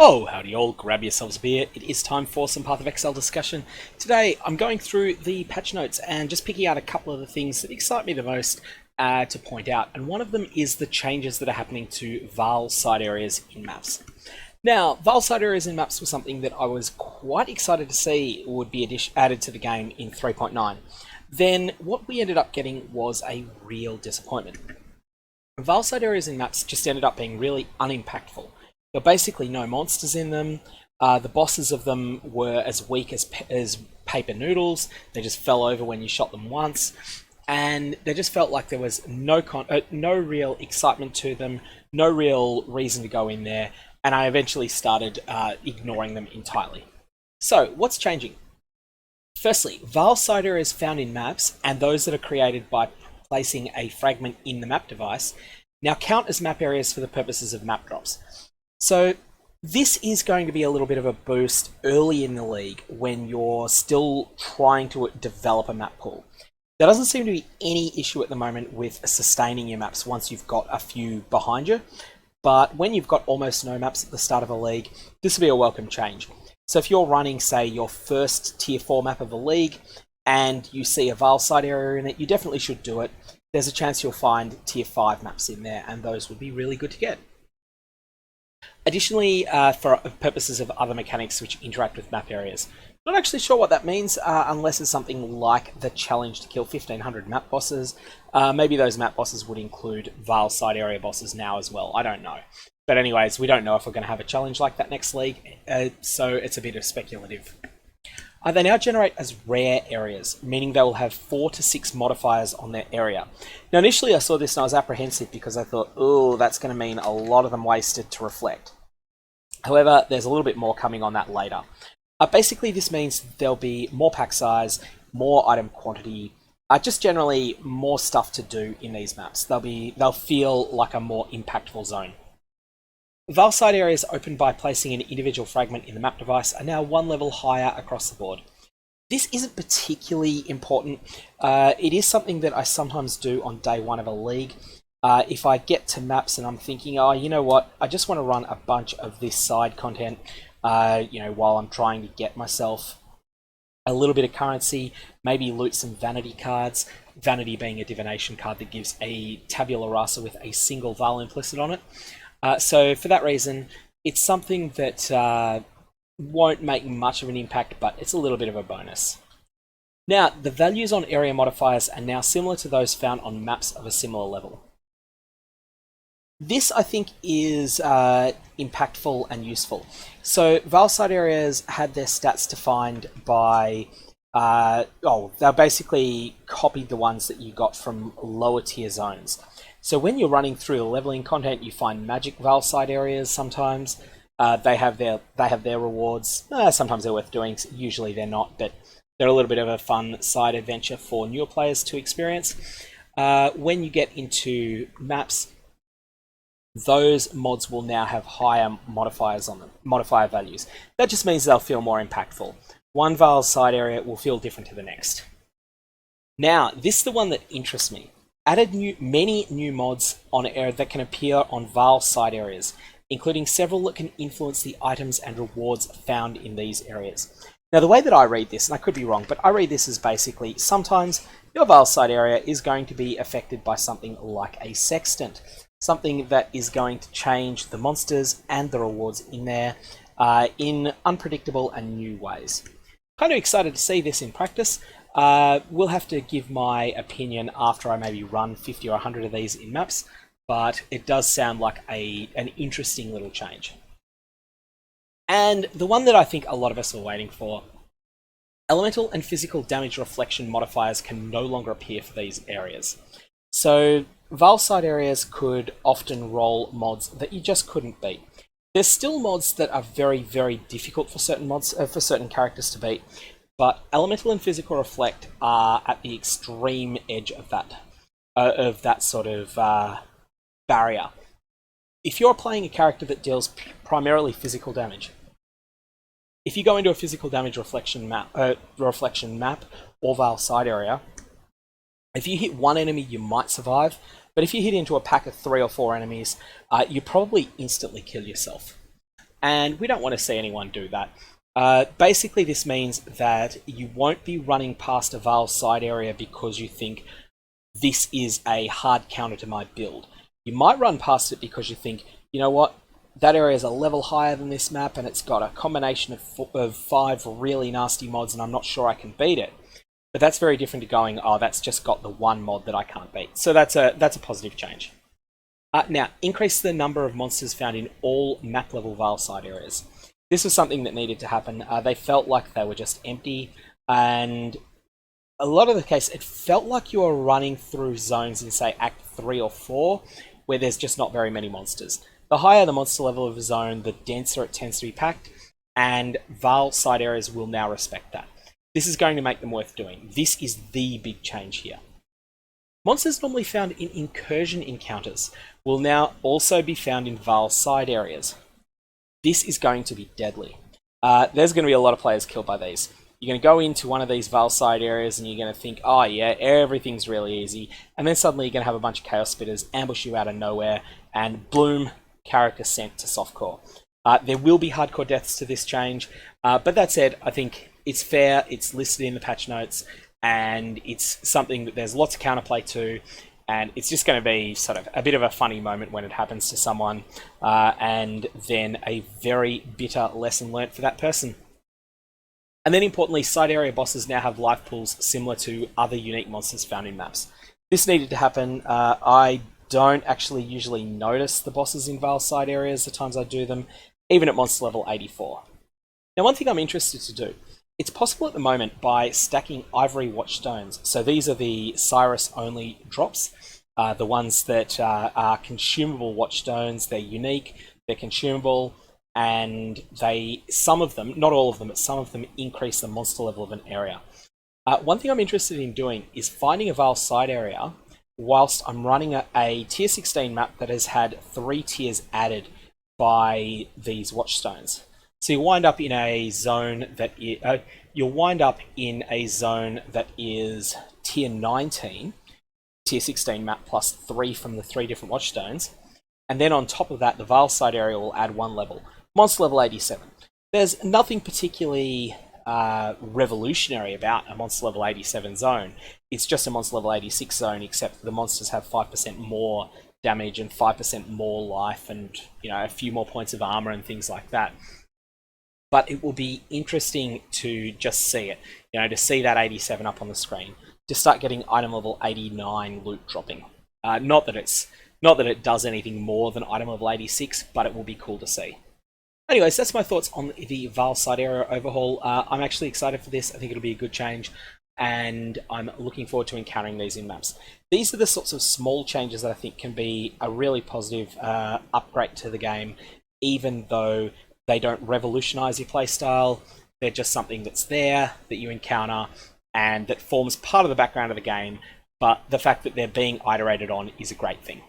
Oh, howdy all, grab yourselves a beer. It is time for some Path of Exile discussion. Today I'm going through the patch notes and just picking out a couple of the things that excite me the most to point out. And one of them is the changes that are happening to Vaal side areas in maps. Now, Vaal side areas in maps was something that I was quite excited to see would be added to the game in 3.9. Then what we ended up getting was a real disappointment. Vaal side areas in maps just ended up being really unimpactful. There were basically no monsters in them. The bosses of them were as weak as paper noodles. They just fell over when you shot them once. And they just felt like there was no real excitement to them, no real reason to go in there. And I eventually started ignoring them entirely. So, what's changing? Firstly, Vaal side areas found in maps, and those that are created by placing a fragment in the map device, now count as map areas for the purposes of map drops. So this is going to be a little bit of a boost early in the league when you're still trying to develop a map pool. There doesn't seem to be any issue at the moment with sustaining your maps once you've got a few behind you, but when you've got almost no maps at the start of a league, this will be a welcome change. So if you're running, say, your first tier 4 map of the league, and you see a Vaal side area in it, you definitely should do it. There's a chance you'll find tier 5 maps in there, and those would be really good to get. Additionally, for purposes of other mechanics which interact with map areas, not actually sure what that means unless it's something like the challenge to kill 1500 map bosses. Maybe those map bosses would include Vaal side area bosses now as well, I don't know. But anyways, we don't know if we're going to have a challenge like that next league, so it's a bit of speculative. They now generate as rare areas, meaning they will have 4 to 6 modifiers on their area. Now initially I saw this and I was apprehensive because I thought, oh, that's going to mean a lot of them wasted to reflect. However, there's a little bit more coming on that later. Basically this means there'll be more pack size, more item quantity, just generally more stuff to do in these maps. They'll feel like a more impactful zone. Vaal side areas opened by placing an individual fragment in the map device are now one level higher across the board. This isn't particularly important. It is something that I sometimes do on day 1 of a league. If I get to maps and I'm thinking, oh, you know what, I just want to run a bunch of this side content, while I'm trying to get myself a little bit of currency, maybe loot some vanity cards, vanity being a divination card that gives a tabula rasa with a single Vaal implicit on it. So for that reason, it's something that won't make much of an impact, but it's a little bit of a bonus. Now, the values on area modifiers are now similar to those found on maps of a similar level. This, I think, is impactful and useful. So Vaal side areas had their stats defined by they basically copied the ones that you got from lower tier zones. So when you're running through the leveling content, you find magic Vaal side areas sometimes. They have their rewards. Sometimes they're worth doing, usually they're not, but they're a little bit of a fun side adventure for newer players to experience. When you get into maps, those mods will now have higher modifiers on them, modifier values. That just means they'll feel more impactful. One Vaal side area will feel different to the next. Now, this is the one that interests me. Added many new mods on air that can appear on Vaal side areas, including several that can influence the items and rewards found in these areas. Now, the way that I read this, and I could be wrong, but I read this as basically sometimes your Vaal side area is going to be affected by something like a sextant, something that is going to change the monsters and the rewards in there in unpredictable and new ways. Kind of excited to see this in practice. We'll have to give my opinion after I maybe run 50 or 100 of these in maps, but it does sound like an interesting little change. And the one that I think a lot of us are waiting for, elemental and physical damage reflection modifiers can no longer appear for these areas. So Vaal side areas could often roll mods that you just couldn't beat. There's still mods that are very, very difficult for certain mods, for certain characters to beat, but elemental and physical reflect are at the extreme edge of that sort of barrier. If you're playing a character that deals primarily physical damage, if you go into a physical damage reflection map or Vaal side area, if you hit one enemy, you might survive. But if you hit into a pack of 3 or 4 enemies, you probably instantly kill yourself. and we don't want to see anyone do that. Basically, this means that you won't be running past a Vaal side area because you think this is a hard counter to my build. You might run past it because you think, you know what, that area is a level higher than this map and it's got a combination of 5 really nasty mods and I'm not sure I can beat it. But that's very different to going, oh, that's just got the one mod that I can't beat. So that's a positive change. Now, increase the number of monsters found in all map level Vaal side areas. This was something that needed to happen. They felt like they were just empty, and a lot of the case, it felt like you were running through zones in, say, Act 3 or 4, where there's just not very many monsters. The higher the monster level of a zone, the denser it tends to be packed, and Vaal side areas will now respect that. This is going to make them worth doing. This is the big change here. Monsters normally found in incursion encounters will now also be found in Vaal side areas. This is going to be deadly. There's going to be a lot of players killed by these. You're going to go into one of these Vaal side areas and you're going to think, oh yeah, everything's really easy. And then suddenly you're going to have a bunch of Chaos Spitters ambush you out of nowhere and bloom, character sent to softcore. There will be hardcore deaths to this change, but that said, I think it's fair, it's listed in the patch notes, and it's something that there's lots of counterplay to, and it's just going to be sort of a bit of a funny moment when it happens to someone, and then a very bitter lesson learnt for that person. And then importantly, side area bosses now have life pools similar to other unique monsters found in maps. This needed to happen. I don't actually usually notice the bosses in Vaal side areas the times I do them, even at monster level 84. Now, one thing I'm interested to do, it's possible at the moment by stacking Ivory Watchstones. So these are the Cyrus-only drops, the ones that are consumable Watchstones. They're unique, they're consumable, and some of them, not all of them, but some of them increase the monster level of an area. One thing I'm interested in doing is finding a Vaal side area whilst I'm running a tier 16 map that has had 3 tiers added by these Watchstones. So you wind up in a zone that is tier 19, tier 16 map plus 3 from the 3 different Watchstones, and then on top of that, the Vaal side area will add 1 level. Monster level 87. There's nothing particularly revolutionary about a monster level 87 zone. It's just a monster level 86 zone, except the monsters have 5% more damage and 5% more life, and a few more points of armor and things like that. But it will be interesting to just see it, to see that 87 up on the screen, to start getting item level 89 loot dropping. Not that it does anything more than item level 86, but it will be cool to see. Anyways, that's my thoughts on the Vaal side area overhaul. I'm actually excited for this. I think it'll be a good change, and I'm looking forward to encountering these in maps. These are the sorts of small changes that I think can be a really positive upgrade to the game, even though they don't revolutionize your playstyle. They're just something that's there, that you encounter, and that forms part of the background of the game, but the fact that they're being iterated on is a great thing.